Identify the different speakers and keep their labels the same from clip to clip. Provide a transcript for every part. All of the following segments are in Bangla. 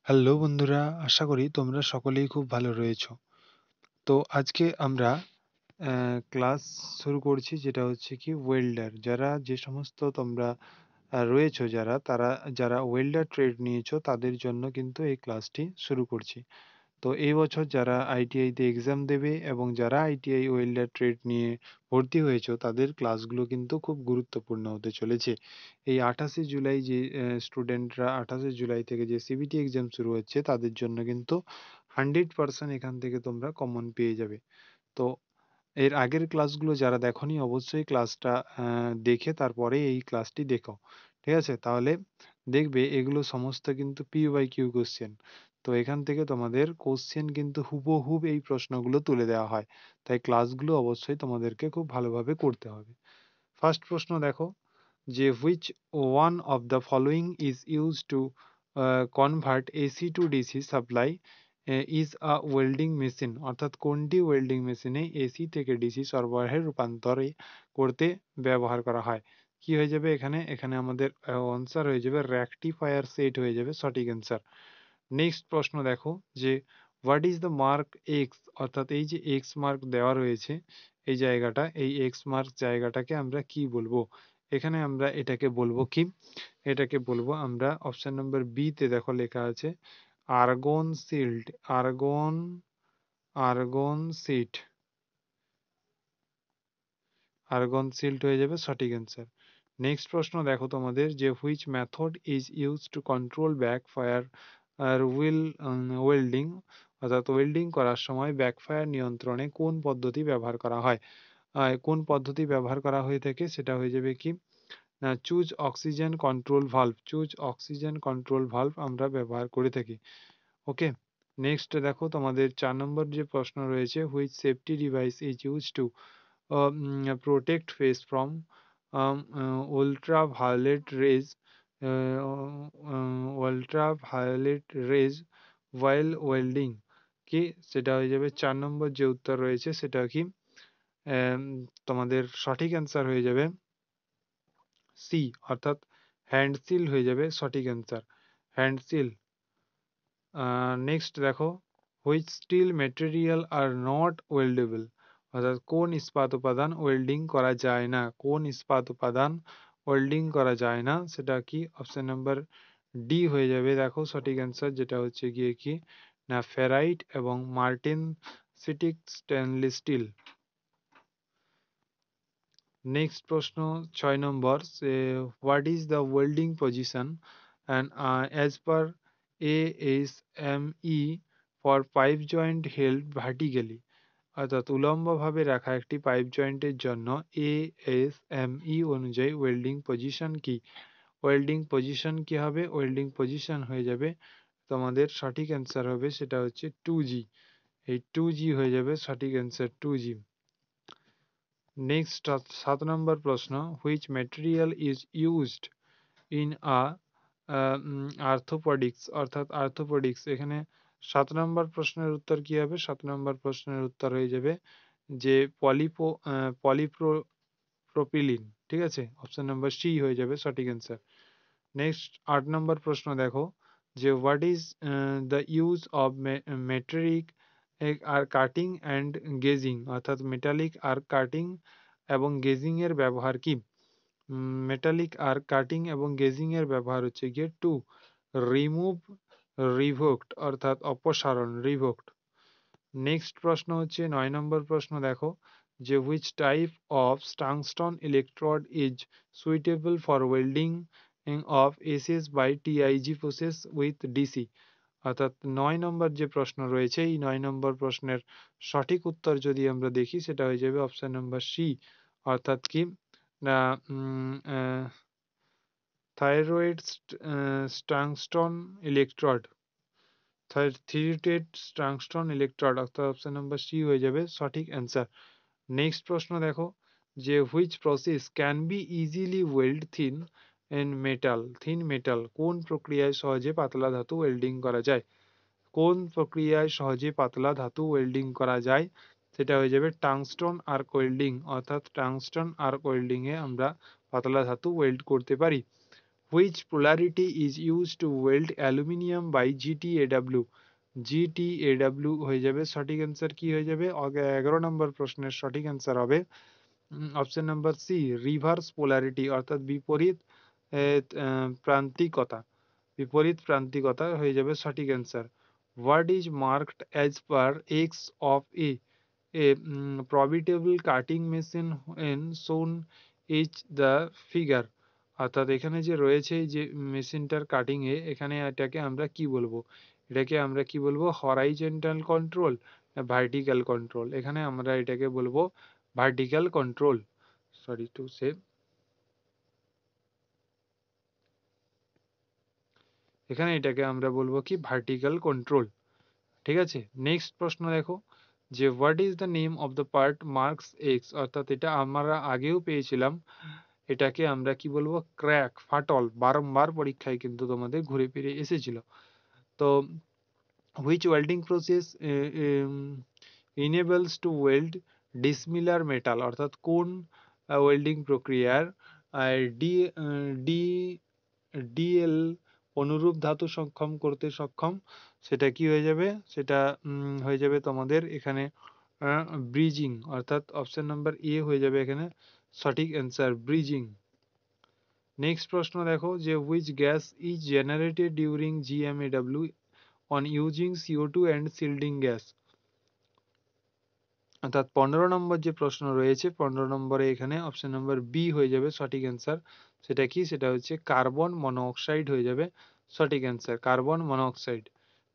Speaker 1: হ্যালো বন্ধুরা, আশা করি তোমরা সকলেই খুব ভালো রয়েছো। তো আজকে আমরা ক্লাস শুরু করছি, যেটা হচ্ছে কি ওয়েল্ডার। যারা যে সমস্ত তোমরা রয়েছো, যারা ওয়েল্ডার ট্রেড নিয়েছো তাদের জন্য কিন্তু এই ক্লাসটি শুরু করছি। তো এই বছর যারা আইটিআই তে এক্সাম দেবে এবং যারা আইটিআই ওয়েল্ডার ট্রেড নিয়ে ভর্তি হয়েছো তাদের ক্লাসগুলো কিন্তু খুব গুরুত্বপূর্ণ হতে চলেছে। এই 28শে জুলাই যে স্টুডেন্টরা 28শে জুলাই থেকে যে সিবিটি এক্সাম শুরু হচ্ছে তাদের জন্য কিন্তু 100% এখান থেকে তোমরা কমন পেয়ে যাবে। তো এর আগের ক্লাসগুলো যারা দেখোনি অবশ্যই ক্লাসটা দেখে তারপরে এই ক্লাসটি দেখো। ঠিক আছে? তাহলে দেখবে এগুলো সমস্ত কিন্তু পিইউ বাই কিউ কোশ্চেন। তো এখান থেকে তোমাদের কোশ্চেন কিন্তু হুবহুব এই প্রশ্নগুলো তুলে দেওয়া হয়। তাই ক্লাসগুলো অবশ্যই তোমাদেরকে খুব ভালোভাবে করতে হবে। ফার্স্ট প্রশ্ন দেখো যে which one of the following is used to convert AC to DC supply is a welding machine, অর্থাৎ কোনটি ওয়েল্ডিং মেশিনে এসি থেকে ডিসি সরবরাহের রূপান্তরে করতে ব্যবহার করা হয়। কি হয়ে যাবে এখানে আমাদের আনসার হয়ে যাবে রেকটিফায়ার সেট হয়ে যাবে সঠিক অ্যান্সার। নেক্সট প্রশ্ন দেখো যে what is the mark x, অর্থাৎ এই যে এক্স মার্ক দেওয়া রয়েছে এই জায়গাটা, এই এক্স মার্ক জায়গাটাকে আমরা কি বলবো? এখানে আমরা এটাকে বলবো কি? এটাকে বলবো আমরা অপশন নম্বর বি তে দেখো লেখা আছে argon shield, argon shield, argon shield হয়ে যাবে সঠিক অ্যান্সার। নেক্সট প্রশ্ন দেখো তোমাদের যে which method is use to control backfire আর ওয়েল্ডিং, অর্থাৎ ওয়েল্ডিং করার সময় ব্যাকফায়ার নিয়ন্ত্রণে কোন পদ্ধতি ব্যবহার করা হয়? কোন পদ্ধতি ব্যবহার করা হয়ে থাকে সেটা হয়ে যাবে কি choose oxygen control valve, choose oxygen control valve আমরা ব্যবহার করে থাকি। ওকে, নেক্সট দেখো তোমাদের 4 নম্বর যে প্রশ্ন রয়েছে which safety device is use two protect face from ultraviolet rays, ultraviolet rays while welding, কি সেটা হয়ে যাবে 4 নম্বর যে উত্তর রয়েছে সেটা কি আম, তোমাদের সঠিক অ্যান্সার হয়ে যাবে সি, অর্থাৎ হ্যান্ডসিল হয়ে যাবে সঠিক অ্যান্সার, হ্যান্ডসিল। নেক্সট দেখো which steel material are not weldable, অর্থাৎ কোন ইস্পাত উপাদান ওয়েল্ডিং করা যায় না, কোন ইস্পাত উপাদান ওয়েল্ডিং করা যায় না সেটা কি অপশন নাম্বার ডি হয়ে যাবে দেখো সঠিক অ্যান্সার, যেটা হচ্ছে গিয়ে কি না ফেরাইট এবং martensitic stainless steel. Next প্রশ্ন 6 নম্বর what is the welding position and as per ASME for pipe joint held vertically, অর্থাৎ উলম্বভাবে রাখা একটি পাইপ জয়েন্টের জন্য ASME অনুযায়ী ওয়েল্ডিং পজিশন কি? ওয়েল্ডিং পজিশন কি হবে? ওয়েল্ডিং পজিশন হয়ে যাবে তোমাদের সঠিক অ্যান্সার হবে সেটা হচ্ছে 2G, এই 2G হয়ে যাবে সঠিক অ্যান্সার 2G। নেক্সট 7 নম্বর প্রশ্ন which material is used in orthopaedics, অর্থাৎ আর্থোপডিক্স এখানে 7 নম্বর প্রশ্নের উত্তর কি হবে? 7 নম্বর প্রশ্নের উত্তর হয়ে যাবে যে পলিপ্রোপিলিন, ঠিক আছে, অপশন নাম্বার সি হয়ে যাবে সঠিক অ্যান্সার। নেক্সট 8 নম্বর প্রশ্ন দেখো যে what is the use of metallic arc cutting and gouging, অর্থাৎ মেটালিক আর কাটিং এবং গেজিং এর ব্যবহার কি? মেটালিক আর কাটিং এবং গেজিং এর ব্যবহার হচ্ছে গিয়ে টু রিমুভ রিভোক্ট, অর্থাৎ অপসারণ রিভোক্ট। নেক্সট প্রশ্ন হচ্ছে 9 নম্বর প্রশ্ন দেখো যে which type of tungsten electrode is suitable for welding of SS by TIG process with DC, অর্থাৎ 9 নম্বর যে প্রশ্ন রয়েছে এই 9 নম্বর প্রশ্নের সঠিক উত্তর যদি আমরা দেখি সেটা হয়ে যাবে অপশন নাম্বার সি, অর্থাৎ কি না থাইরয়েড টাংস্টন ইলেকট্রোড, থিয়েটেড টাংস্টন ইলেকট্রোড, অর্থাৎ অপশন নাম্বার সি হয়ে যাবে সঠিক অ্যান্সার। নেক্সট প্রশ্ন দেখো যে which process can be easily weld thin metal, কোন প্রক্রিয়ায় সহজে পাতলা ধাতু ওয়েল্ডিং করা যায়? কোন প্রক্রিয়ায় সহজে পাতলা ধাতু ওয়েল্ডিং করা যায় সেটা হয়ে যাবে টাংস্টন আর্ক ওয়েল্ডিং, অর্থাৎ টাংস্টন আর্ক ওয়েল্ডিং এ আমরা পাতলা ধাতু ওয়েল্ড করতে পারি। Which polarity is used to weld aluminium by GTAW? GTAW হয়ে যাবে সঠিক অ্যান্সার কি হয়ে যাবে? 11 নম্বর প্রশ্নের সঠিক অ্যান্সার হবে option number C, reverse polarity, অর্থাৎ প্রান্তিকতা। বিপরীত প্রান্তিকতা হয়ে যাবে সঠিক answer. What is marked as part X of a profitable cutting machine an shown is the figure, অর্থাৎ এখানে যে রয়েছে এই যে মেশিনটার কাটিং এ, এখানে এটাকে আমরা কি বলবো? এটাকে আমরা কি বলবো? হরাইজন্টাল কন্ট্রোল না ভার্টিক্যাল কন্ট্রোল? এখানে আমরা এটাকে বলবো vertical control. Sorry to say, এখানে এটাকে আমরা বলবো কি ভার্টিক্যাল কন্ট্রোল। ঠিক আছে, নেক্সট প্রশ্ন দেখো যে what is the name of the part marks x, অর্থাৎ এটা আমরা আগেও পেয়েছিলাম, এটাকে আমরা কি বলবো? ক্র্যাক, ফাটল, বারংবার পরীক্ষায় কিন্তু তোমাদের ঘুরে ফিরে এসেছিল। তো which welding process enables to weld dissimilar metal, অর্থাৎ কোন ওয়েল্ডিং প্রক্রিয়ার ডি ডি ডিএল অনুরূপ ধাতু সক্ষম করতে সক্ষম? সেটা কি হয়ে যাবে? সেটা হয়ে যাবে তোমাদের এখানে ব্রিজিং, অর্থাৎ অপশন নাম্বার এ হয়ে যাবে এখানে সঠিক অ্যান্সার, ব্রিজিং। নেক্সট প্রশ্ন দেখো যে which gas is generated during GMAW on using CO2 and shielding gas, অর্থাৎ 15 নম্বর যে প্রশ্ন রয়েছে 15 নম্বরে এখানে অপশন নাম্বার বি হয়ে যাবে সঠিক অ্যান্সার। সেটা কি? সেটা হচ্ছে কার্বন মনোঅক্সাইড হয়ে যাবে সঠিক অ্যান্সার, কার্বন মনোঅক্সাইড।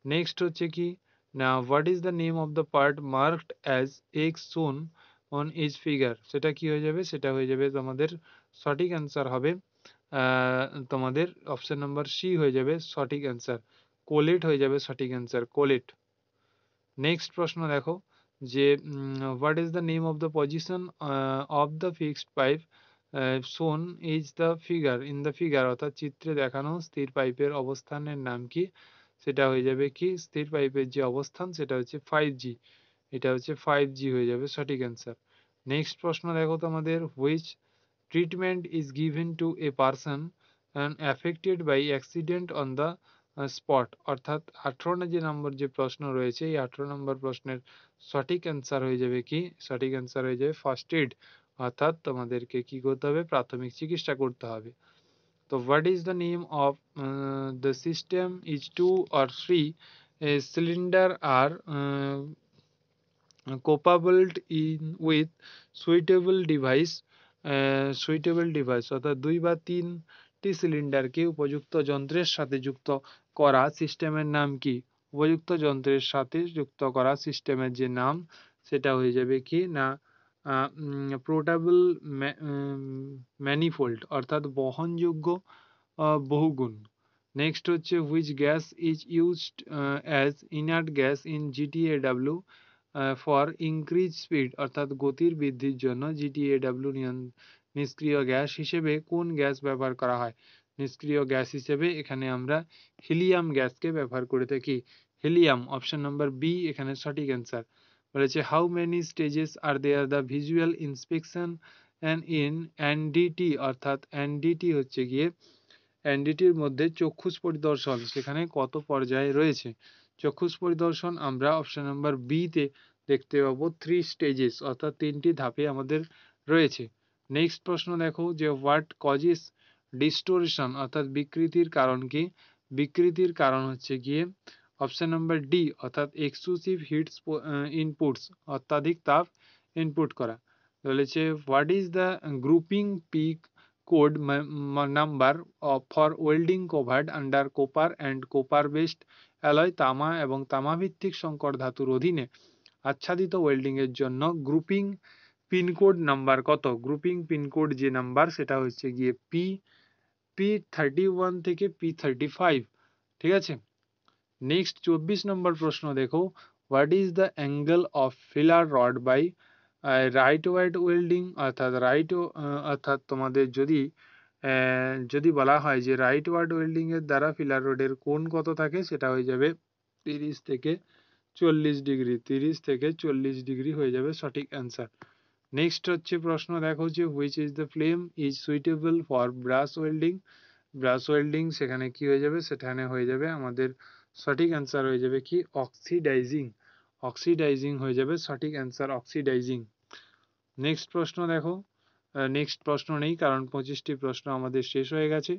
Speaker 1: নেক্সট হচ্ছে কি না what is the name of the part marked as X shown on is figure, সেটা কি হয়ে যাবে? সেটা হয়ে যাবে তোমাদের সঠিক অ্যান্সার হবে তোমাদের অপশন নাম্বার সি হয়ে যাবে সঠিক অ্যান্সার, কোলেট হয়ে যাবে সঠিক অ্যান্সার, কোলেট। নেক্সট প্রশ্ন দেখো যে what is the name of the position of the fixed pipe shown is the figure in the figure, অর্থাৎ চিত্রে দেখানো স্থির পাইপের অবস্থানের নাম কি? সেটা হয়ে যাবে কি স্থির পাইপের যে অবস্থান সেটা হচ্ছে 5G, এটা হচ্ছে 5G হয়ে যাবে সঠিক অ্যান্সার। নেক্সট প্রশ্ন দেখো তোমাদের which treatment is given to a person and affected by accident on the spot, অর্থাৎ 18 যে নম্বর যে প্রশ্ন রয়েছে এই 18 নম্বর প্রশ্নের সঠিক অ্যান্সার হয়ে যাবে কি? সঠিক অ্যান্সার হয়ে যাবে ফার্স্ট এড, অর্থাৎ তোমাদেরকে কি করতে হবে? প্রাথমিক চিকিৎসা করতে হবে। তো what is the name of the system is 2 or 3 cylinder are coupled in with suitable device, অর্থাৎ 2 বা 3টি সিলিন্ডারকে উপযুক্ত যন্ত্রের সাথে যুক্ত করা সিস্টেমের নাম কি? উপযুক্ত যন্ত্রের সাথে যুক্ত করা সিস্টেমের যে নাম সেটা হয়ে যাবে কি না পোর্টেবল ম্যানিফোল্ড, অর্থাৎ বহনযোগ্য বহুগুণ। নেক্সট হচ্ছে which gas is used as inert gas in GTAW for increase speed, অর্থাৎ গতির বৃদ্ধির জন্য GTAW নিষ্ক্রিয় গ্যাস হিসেবে কোন গ্যাস ব্যবহার করা হয়? নিষ্ক্রিয় গ্যাস হিসেবে এখানে আমরা হিলিয়াম গ্যাসকে ব্যবহার করে থাকি, হিলিয়াম, অপশন নাম্বার বি এখানে সঠিক অ্যান্সার। বলেছে how many stages are there the visual inspection and in NDT, অর্থাৎ NDT হচ্ছে গিয়ে এনডিটির মধ্যে চক্ষুষ পরিদর্শন সেখানে কত পর্যায়ে রয়েছে? চক্ষুষ পরিদর্শন আমরা অপশন নাম্বার বি তে দেখতে পাবো 3 স্টেজেস, অর্থাৎ 3টি ধাপে আমাদের রয়েছে। নেক্সট প্রশ্ন দেখো যে হোয়াট কজেস ডিস্টোরশন, অর্থাৎ বিকৃতির কারণ কি? বিকৃতির কারণ হচ্ছে গিয়ে অপশন নাম্বার ডি, অর্থাৎ এক্সক্লুসিভ হিটস ইনপুটস, অত্যাধিক তাপ ইনপুট করা। বলেছে what is the grouping pick code number for welding covered under copper and copper based alloy, তামা এবং তামা ভিত্তিক সংকর ধাতুর অধীনে আচ্ছাদিত ওয়েল্ডিং এর জন্য গ্রুপিং পিনকোড নাম্বার কত? গ্রুপিং পিনকোড যে নাম্বার সেটা হচ্ছে গিয়ে P31 থেকে P35, ঠিক আছে। নেক্সট 24 নম্বর প্রশ্ন দেখো what is the angle of filler rod by right wide welding, অর্থাৎ তোমাদের যদি বলা হয় যে রাইট ওয়ার্ড ওয়েল্ডিং এর দ্বারা ফিলার রোডের কোণ কত থাকে, সেটা হয়ে যাবে 30 থেকে 40 ডিগ্রি, 30 থেকে 40 ডিগ্রি হয়ে যাবে সঠিক অ্যান্সার। নেক্সট হচ্ছে প্রশ্ন দেখো যে which is the flame is suitable for brush welding, brush welding, সেখানে কি হয়ে যাবে, সেখানে হয়ে যাবে আমাদের সঠিক অ্যান্সার হয়ে যাবে কি অক্সিডাইজিং। অক্সিডাইজিং হয়ে যাবে সঠিক অ্যান্সার, অক্সিডাইজিং। নেক্সট প্রশ্ন দেখো, নেক্সট প্রশ্ন নেই কারণ 25টি প্রশ্ন আমাদের শেষ হয়ে গেছে।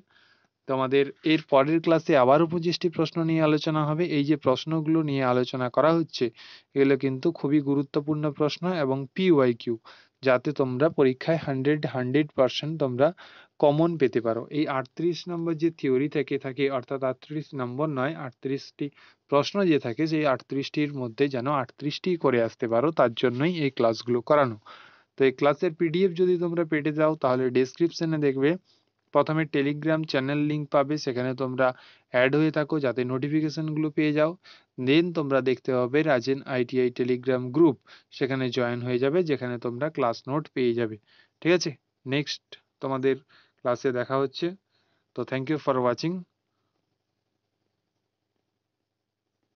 Speaker 1: তো আমাদের এর পরের ক্লাসে আবারও 25টি প্রশ্ন নিয়ে আলোচনা হবে। এই যে প্রশ্নগুলো নিয়ে আলোচনা করা হচ্ছে এগুলো কিন্তু খুবই গুরুত্বপূর্ণ প্রশ্ন এবং PYQ, যাতে তোমরা পরীক্ষায় 100% তোমরা কমন পেতে পারো। এই 38 নম্বর যে থিওরি থেকে থাকে, অর্থাৎ 38 নম্বর নয়, 38টি প্রশ্ন যে থাকে, সেই 38টির মধ্যে যেন 38টি করে আসতে পারো, তার জন্যই এই ক্লাসগুলো করানো। তো এই ক্লাসের PDF যদি তোমরা পেতে যাও তাহলে ডেসক্রিপশনে দেখবে প্রথমে টেলিগ্রাম চ্যানেল লিংক পাবে, সেখানে তোমরা অ্যাড হয়ে থাকো যাতে নোটিফিকেশনগুলো পেয়ে যাও। দেন তোমরা দেখতে পাবে রাজেন ITI টেলিগ্রাম গ্রুপ, সেখানে জয়েন হয়ে যাবে, যেখানে তোমরা ক্লাস নোট পেয়ে যাবে। ঠিক আছে, নেক্সট তোমাদের ক্লাসে দেখা হচ্ছে। তো থ্যাংক ইউ ফর ওয়াচিং।